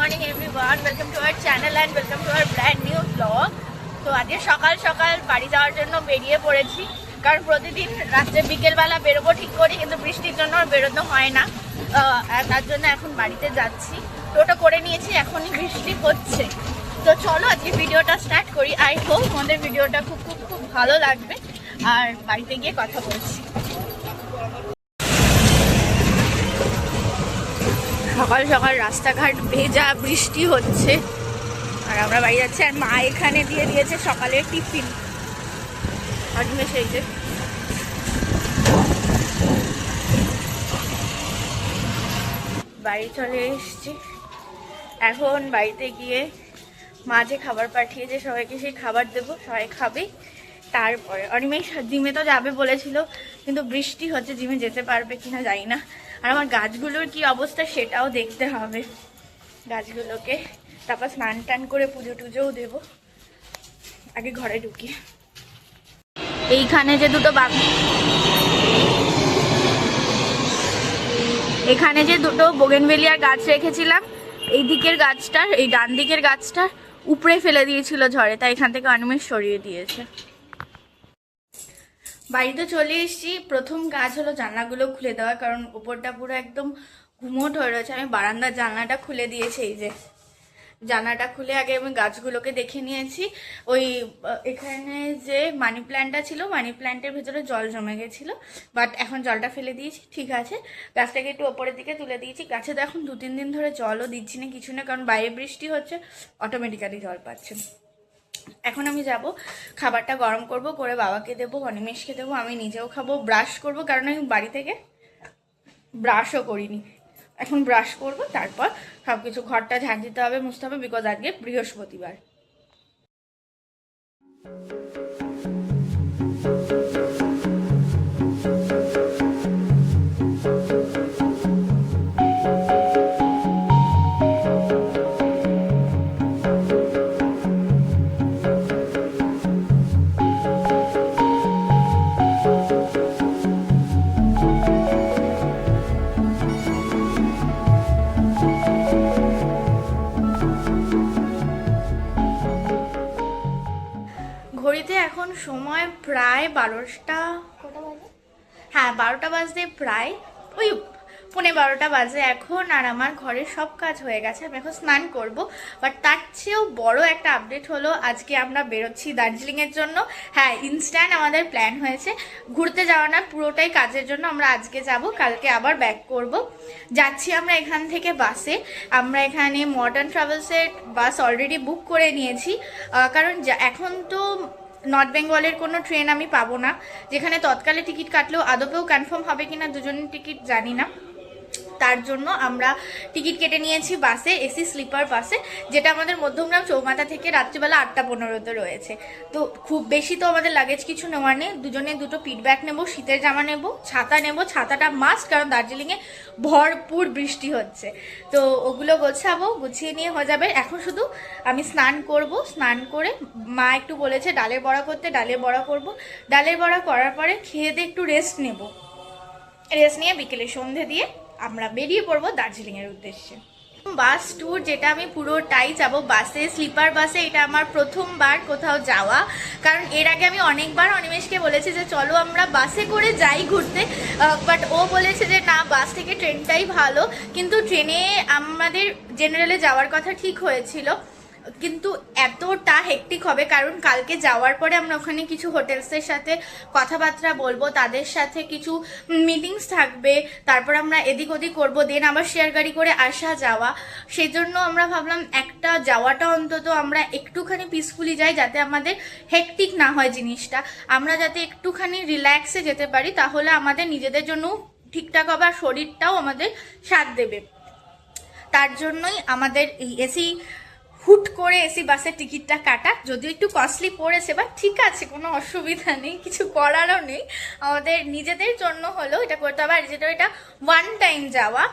morning everyone, welcome to our channel and welcome to our brand new vlog. তো আজকে সকাল সকাল বাড়ি যাওয়ার জন্য বেরিয়ে পড়েছি, কারণ প্রতিদিন রাত্রে বিকেলবেলা বেরোবো ঠিক করি, কিন্তু বৃষ্টির জন্য বেরোনো হয় না। তার জন্য এখন বাড়িতে যাচ্ছি, টোটো করে নিয়েছি, এখনই বৃষ্টি হচ্ছে। তো চলো আজকে ভিডিওটা স্টার্ট করি। আই হোপ আমাদের ভিডিওটা খুব খুব খুব ভালো লাগবে, আর বাড়িতে গিয়ে কথা বলছি। সকাল সকাল রাস্তাঘাট ভেজা, বৃষ্টি হচ্ছে, আর আমরা বাড়ি যাচ্ছি। আর মা এখানে দিয়ে দিয়েছে সকালের টিফিন। সেই যে বাড়ি চলে এসছি। এখন বাড়িতে গিয়ে মা যে খাবার পাঠিয়েছে সবাইকে সেই খাবার দেবো, সবাই খাবে। তারপরে অনিমেষ জিমে তো যাবে বলেছিল, কিন্তু বৃষ্টি হচ্ছে, জিমে যেতে পারবে কিনা জানি না। আর আমার গাছগুলোর কি অবস্থা সেটাও দেখতে হবে, গাছগুলোকে। তারপর স্নান টান করে পুজো টুজোও দেবো। আগে ঘরে ঢুকি। এইখানে যে দুটো বোগেনভেলিয়ার গাছ রেখেছিলাম, এই দিকের গাছটার, এই ডান দিকের গাছটার উপরে ফেলে দিয়েছিল ঝড়ে, তাই এখান থেকে অনিমেষ সরিয়ে দিয়েছে। বাড়িতে চলে এসেছি। প্রথম কাজ হলো জানলাগুলো খুলে দেওয়া, কারণ উপরটা পুরো একদম ঘুমোট হয়ে রয়েছে। আমি বারান্দার জানলাটা খুলে দিয়েছি, এই যে জানলাটা খুলে আগে আমি গাছগুলোকে দেখে নিয়েছি। ওই এখানে যে মানি প্ল্যান্টটা ছিল, মানি প্ল্যান্টের ভেতরে জল জমে গেছিলো, বাট এখন জলটা ফেলে দিয়েছি, ঠিক আছে। গাছটাকে একটু ওপরের দিকে তুলে দিয়েছি। গাছে তো এখন 2-3 দিন ধরে জলও দিচ্ছি না, কিছু না, কারণ বাইরে বৃষ্টি হচ্ছে, অটোমেটিক্যালি জল পাচ্ছে। এখন আমি যাব, খাবারটা গরম করব, করে বাবাকে দেবো, অনিমেষকে দেবো, আমি নিজেও খাবো, ব্রাশ করব, কারণ আমি বাড়ি থেকে ব্রাশও করিনি। এখন ব্রাশ করব, তারপর সব কিছু ঘরটা ঝাড় দিতে হবে, মুছতে হবে, বিকজ আজকে বৃহস্পতিবার। ঘড়িতে এখন সময় প্রায় 12টা, কটা বাজে? হ্যাঁ 12টা বাজতে প্রায়, ওই 11:15 বাজে এখন। আর আমার ঘরের সব কাজ হয়ে গেছে, আমি এখন স্নান করব। বাট তার চেয়েও বড় একটা আপডেট হলো, আজকে আমরা বেরোচ্ছি দার্জিলিংয়ের জন্য। হ্যাঁ, ইনস্ট্যান্ট আমাদের প্ল্যান হয়েছে, ঘুরতে যাওয়া না, পুরোটাই কাজের জন্য। আমরা আজকে যাব, কালকে আবার ব্যাক করব। যাচ্ছি আমরা এখান থেকে বাসে। আমরা এখানে মডার্ন ট্রাভেলসের বাস অলরেডি বুক করে নিয়েছি, কারণ এখন তো নর্থ বেঙ্গলের কোনো ট্রেন আমি পাবো না, যেখানে তৎকালে টিকিট কাটলেও আদপেও কনফার্ম হবে কিনা দুজনের টিকিট জানি না। তার জন্য আমরা টিকিট কেটে নিয়েছি বাসে, এসি স্লিপার বাসে, যেটা আমাদের মধ্যমগ্রাম চৌমাথা থেকে রাত্রিবেলা 8:15-তে রয়েছে। তো খুব বেশি তো আমাদের লাগেজ কিছু নেওয়ার নেই, দুজনে দুটো পিট ব্যাগ নেবো, শীতের জামা নেব, ছাতা নেব, ছাতাটা মাস্ট, কারণ দার্জিলিংয়ে ভরপুর বৃষ্টি হচ্ছে। তো ওগুলো গোছাবো, গুছিয়ে নিয়ে হয়ে যাবে। এখন শুধু আমি স্নান করব, স্নান করে মা একটু বলেছে ডালের বড়া করতে, ডালের বড়া করব। ডালের বড়া করার পরে খেয়ে দিয়ে একটু রেস্ট নেব, রেস্ট নিয়ে বিকেলে সন্ধে দিয়ে আমরা বেরিয়ে পড়বো দার্জিলিংয়ের উদ্দেশ্যে। বাস ট্যুর, যেটা আমি পুরোটাই যাব বাসে, স্লিপার বাসে। এটা আমার প্রথমবার কোথাও যাওয়া, কারণ এর আগে আমি অনেকবার অনিমেষকে বলেছি যে চলো আমরা বাসে করে যাই ঘুরতে, বাট ও বলেছে যে না, বাস থেকে ট্রেনটাই ভালো। কিন্তু ট্রেনে আমাদের জেনারেলে যাওয়ার কথা ঠিক হয়েছিল, কিন্তু এতটা হেক্টিক হবে, কারণ কালকে যাওয়ার পরে আমরা ওখানে কিছু হোটেলসের সাথে কথাবার্তা বলবো, তাদের সাথে কিছু মিটিংস থাকবে, তারপর আমরা এদিক ওদিক করবো, দেন আবার শেয়ার গাড়ি করে আসা যাওয়া। সেই জন্য আমরা ভাবলাম একটা যাওয়াটা অন্তত আমরা একটুখানি পিসফুলি যাই, যাতে আমাদের হেক্টিক না হয় জিনিসটা, আমরা যাতে একটুখানি রিল্যাক্সে যেতে পারি, তাহলে আমাদের নিজেদের জন্য ঠিকঠাক হবে, আর শরীরটাও আমাদের সাথ দেবে। তার জন্যই আমাদের এই হুট করে এসি বাসের টিকিটটা কাটা, যদিও একটু কস্টলি পড়েছে, বাট ঠিক আছে, কোনো অসুবিধা নেই, কিছু করারও নেই। আমাদের নিজেদের জন্য হলো এটা করতে হবে। আর যেটা এটা ওয়ান টাইম যাওয়া,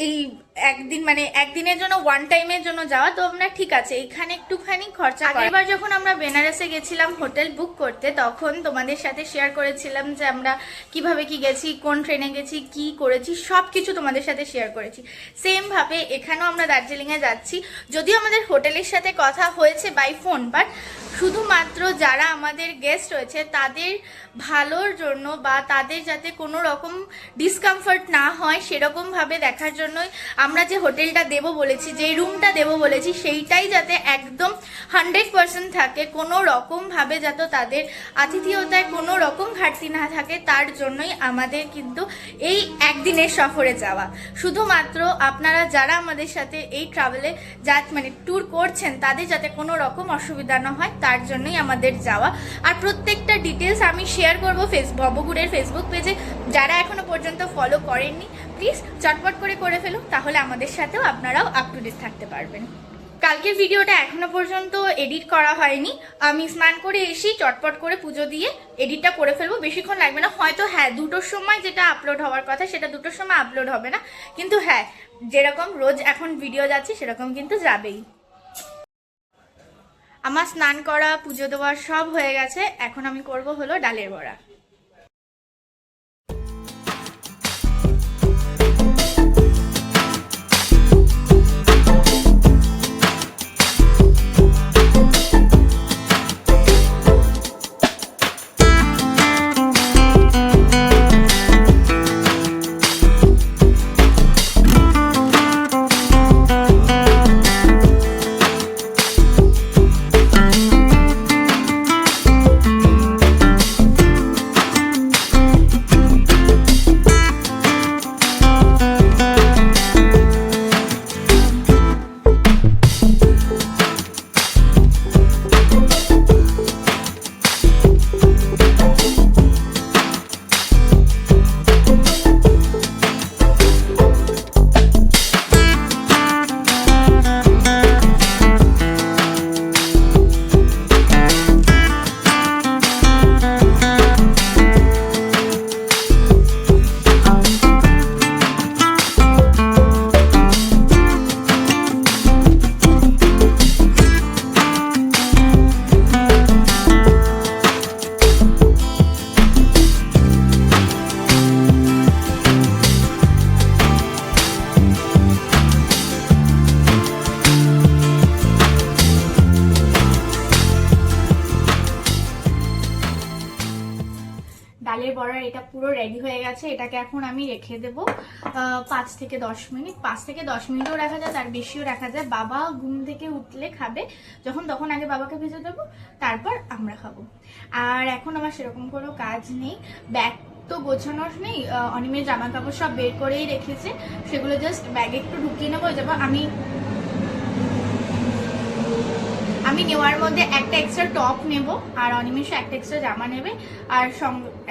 এই একদিন মানে একদিনের জন্য ওয়ান টাইমের জন্য যাওয়া, তো আমরা ঠিক আছে এখানে একটুখানি খরচা করি। এবার যখন আমরা বেনারসে গেছিলাম হোটেল বুক করতে, তখন তোমাদের সাথে শেয়ার করেছিলাম যে আমরা কিভাবে কি গেছি, কোন ট্রেনে গেছি, কি করেছি, সব কিছু তোমাদের সাথে শেয়ার করেছি। সেম ভাবে এখানেও আমরা দার্জিলিংয়ে যাচ্ছি, যদিও আমাদের হোটেলের সাথে কথা হয়েছে বাই ফোন, বাট শুধুমাত্র যারা আমাদের গেস্ট রয়েছে তাদের ভালোর জন্য বা তাদের যাতে কোনো রকম ডিসকমফর্ট না হয় সেরকমভাবে দেখার জন্যই আমরা যে হোটেলটা দেবো বলেছি, যে রুমটা দেবো বলেছি, সেইটাই যাতে একদম 100% থাকে, কোনো রকমভাবে যাতে তাদের আতিথেয়তায় কোনো রকম ঘাটতি না থাকে, তার জন্যই আমাদের কিন্তু এই একদিনের সফরে যাওয়া। শুধুমাত্র আপনারা যারা আমাদের সাথে এই ট্রাভেলে মানে ট্যুর করছেন তাদের যাতে কোনো রকম অসুবিধা না হয় তার জন্যই আমাদের যাওয়া। আর প্রত্যেকটা ডিটেলস আমি শেয়ার করবো ভবঘুরের ফেসবুক পেজে। যারা এখনো পর্যন্ত ফলো করেননি প্লিজ চটপট করে ফেলো, তাহলে আমাদের সাথেও আপনারাও আপ টু ডেট থাকতে পারবেন। কালকের ভিডিওটা এখনো পর্যন্ত এডিট করা হয়নি, আমি স্নান করে এসে চটপট করে পুজো দিয়ে এডিটটা করে ফেলবো, বেশিক্ষণ লাগবে না। হয়তো হ্যাঁ 2টোর সময় যেটা আপলোড হওয়ার কথা সেটা 2টোর সময় আপলোড হবে না, কিন্তু হ্যাঁ যেরকম রোজ এখন ভিডিও যাচ্ছে সেরকম কিন্তু যাবেই। আমার স্নান করা পুজো দেওয়া সব হয়ে গেছে, এখন আমি করব হলো ডালের বড়া। ডালের বড়া এটা পুরো রেডি হয়ে গেছে, এটাকে এখন আমি রেখে দেব 5 থেকে 10 মিনিট। 5 থেকে 10 মিনিটও রাখা যায়, তার বেশিও রাখা যায়। বাবা ঘুম থেকে উঠলে খাবে যখন, তখন আগে বাবাকে ভেজে দেবো, তারপর আমরা খাবো। আর এখন আমার সেরকম কোনো কাজ নেই, ব্যাগ তো গোছানোর নেই, অনিমের জামা কাপড় সব বের করেই রেখেছে, সেগুলো জাস্ট ব্যাগে একটু ঢুকিয়ে নেবো। যাবো আমি নেওয়ার মধ্যে একটা এক্সট্রা টপ নেব, আর অনিমেষ একটা এক্সট্রা জামা নেবে, আর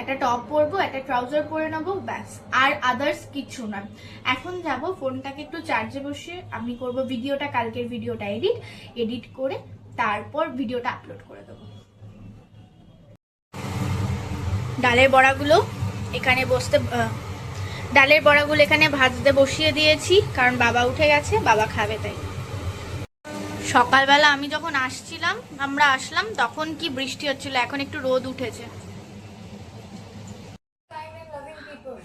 একটা টপ পরবো, একটা ট্রাউজার পরে নেবো, ব্যাস। আর আদার্স কিছু না। এখন যাব ফোনটাকে একটু চার্জে বসিয়ে আমি করব ভিডিওটা, কালকের ভিডিওটা এডিট করে তারপর ভিডিওটা আপলোড করে দেবো। ডালের বড়াগুলো এখানে ভাজতে বসিয়ে দিয়েছি, কারণ বাবা উঠে গেছে, বাবা খাবে তাই। সকালবেলা আমি যখন আমরা আসলাম তখন কি বৃষ্টি হচ্ছিল, এখন একটু রোদ উঠেছে।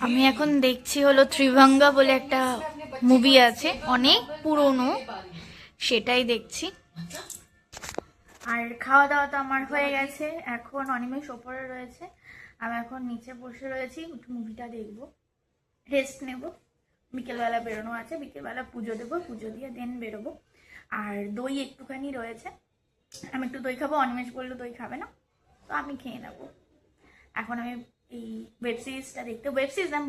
আমি এখন দেখছি হলো ত্রিভঙ্গা বলে একটা মুভি আছে, অনেক পুরনো, সেটাই দেখছি। আর খাওয়া দাওয়া তো আমার হয়ে গেছে, এখন অনিমেষ ওপরে রয়েছে, আমি এখন নিচে বসে রয়েছি, মুভিটা দেখবো, রেস্ট নেব। বিকেলবেলা বেরোনো আছে, বিকেলবেলা পুজো দেবো, পুজো দিয়ে দেন বেরোবো। আর দই একটুখানি রয়েছে, আমি একটু দই খাবো, অনিমেষ বললো দই খাবে না, তো আমি খেয়ে নেবো। এখন আমি এই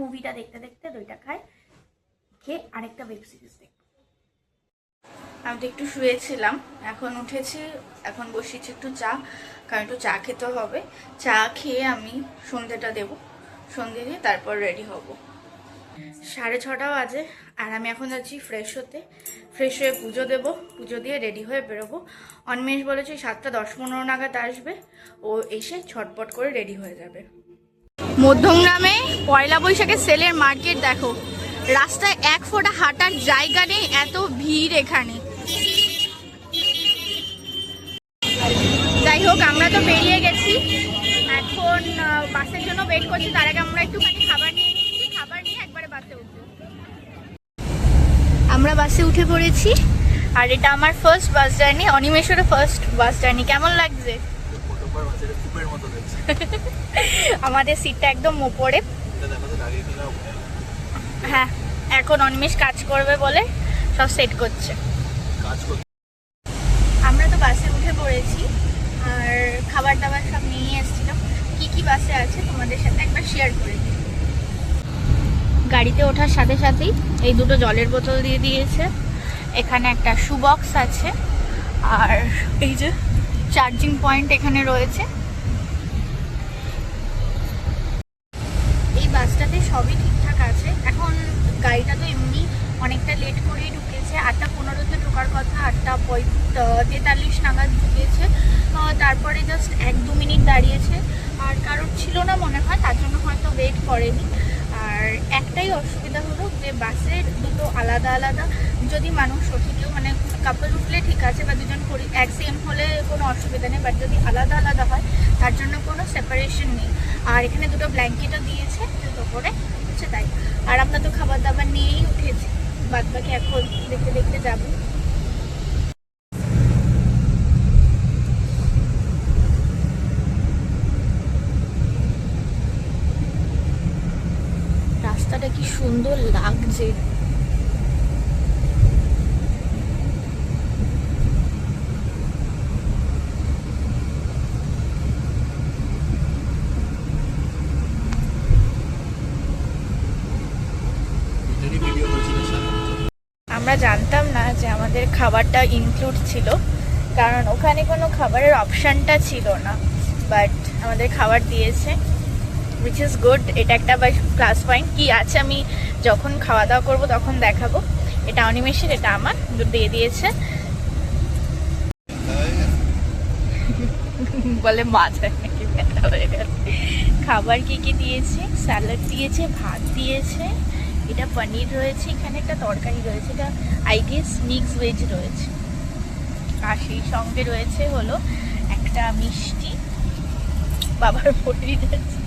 মুভিটা দেখতে দেখতে দইটা খেয়ে আরেকটা ওয়েব সিরিজ দেখবো। আমি তো একটু শুয়েছিলাম, এখন উঠেছি, এখন বসিয়েছি একটু চা, কারণ একটু চা খেতে হবে। চা খেয়ে আমি সন্ধ্যেটা দেবো, সন্ধ্যে দিয়ে তারপর রেডি হব। 6:30 বাজে, আর আমি এখন যাচ্ছি ফ্রেশ হতে, ফ্রেশ হয়ে পুজো দেবো, পুজো দিয়ে রেডি হয়ে বেরোবো। অনিমেষ বলেছে 7:10-15 নাগাদ আসবে, ও এসে ছটপট করে রেডি হয়ে যাবে। মধ্যমগ্রামে পয়লা বৈশাখের সেলের মার্কেট দেখো, রাস্তায় এক ফোঁটা হাঁটার জায়গা নেই, এত ভিড় এখানে। যাই হোক, আমরা তো বেরিয়ে গেছি, এখন বাসের জন্য ওয়েট করছি। তার আগে আমরা একটুখানি খাবার নিয়ে নিচ্ছি, খাবার নিয়ে একবারে বাসে উঠবো। আমরা বাসে উঠে পড়েছি, আর এটা আমার ফার্স্ট বাস জার্নি, অনিমেষেরও ফার্স্ট বাস জার্নি। কেমন লাগছে? আমাদের সিটটা একদম ওপরে। হ্যাঁ, এখন অনিমেষ কাজ করবে বলে সব সেট করছে। আমরা তো বাসে উঠে পড়েছি, আর খাবার দাবার সব নিয়ে এসেছিলাম। কি কি বাসে আছে তোমাদের সাথে একবার শেয়ার করে দিই। গাড়িতে ওঠার সাথে সাথেই এই দুটো জলের বোতল দিয়ে দিয়েছে, এখানে একটা শু বক্স আছে, আর এই যে চার্জিং পয়েন্ট এখানে রয়েছে। এই বাসটাতে সবই ঠিকঠাক আছে। এখন গাড়িটা তো এমনি অনেকটা লেট করেই ঢুকেছে, 8:15-তে ঢোকার কথা, 8:43 নাগাদ ঢুকেছে। তারপরে জাস্ট 1-2 মিনিট দাঁড়িয়েছে, আর কারোর ছিল না মনে হয়, তার জন্য হয়তো ওয়েট করেনি। আর একটাই অসুবিধা হলো যে বাসের দুটো আলাদা আলাদা, যদি মানুষ ওঠে কেউ, মানে কাপল উঠলে ঠিক আছে, বা দুজন এক সেম হলে কোনো অসুবিধা নেই, বাট যদি আলাদা আলাদা হয় তার জন্য কোনো সেপারেশন নেই। আর এখানে দুটো ব্ল্যাঙ্কেটও দিয়েছে দুটো করে, হচ্ছে তাই। আর আমরা তো খাবার দাবার নিয়েই উঠেছি, বাদ বাকি এখন দেখতে দেখতে যাবো। রাস্তাটা কি সুন্দর লাগছে। আমরা জানতাম না যে আমাদের খাবারটা ইনক্লুড ছিল, কারণ ওখানে কোনো খাবারের অপশানটা ছিল না, বাট আমাদের খাবার দিয়েছে, উইচ ইজ গুড। এটা একটা প্লাস পয়েন্ট। কি আছে আমি যখন খাওয়া দাওয়া করবো তখন দেখাবো। এটা অনিমেষের, এটা আমার, দিয়ে দিয়েছে। বলে মাথায় নাকি ব্যথা হয়ে গেল। খাবার কি কি দিয়েছে? স্যালাড দিয়েছে, ভাত দিয়েছে, এটা পনির রয়েছে, এখানে একটা তরকারি রয়েছে, এটা আই গেস মিক্স ভেজ রয়েছে, আর সেই সঙ্গে রয়েছে হলো একটা মিষ্টি, বাবার পড়ে যাচ্ছে,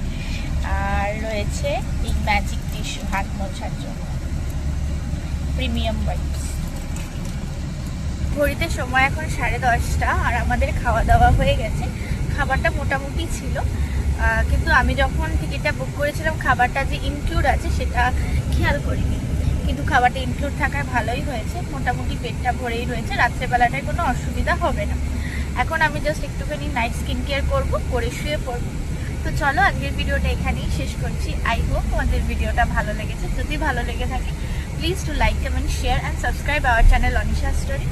আর রয়েছে এই ম্যাজিক টিস্যু হাত মোছার জন্য, প্রিমিয়াম ওয়াইপস। ঘড়িতে সময় এখন 10:30, আর আমাদের খাওয়া দাওয়া হয়ে গেছে। খাবারটা মোটামুটি ছিল, কিন্তু আমি যখন টিকিটটা বুক করেছিলাম খাবারটা যে ইনক্লুড আছে সেটা খেয়াল করিনি, কিন্তু খাবারটা ইনক্লুড থাকায় ভালোই হয়েছে, মোটামুটি পেটটা ভরেই রয়েছে, রাত্রেবেলাটায় কোনো অসুবিধা হবে না। এখন আমি জাস্ট একটুখানি নাইট স্কিন কেয়ার করবো, করে শুয়ে পড়বো। তো চলো আজকের ভিডিওটা এখানেই শেষ করছি। আই হোপ তোমাদের ভিডিওটা ভালো লেগেছে। যদি ভালো লেগে থাকে please to like, comment, share and subscribe our channel Anisha story.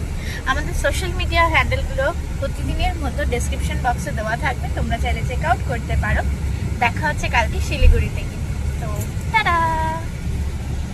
আমাদের সোশ্যাল মিডিয়া হ্যান্ডেলগুলো প্রতিদিনের মতো ডেসক্রিপশন বক্সে দেওয়া থাকবে, তোমরা চাইলে চেক আউট করতে পারো। দেখা হচ্ছে কালকে শিলিগুড়িতে গিয়ে। তো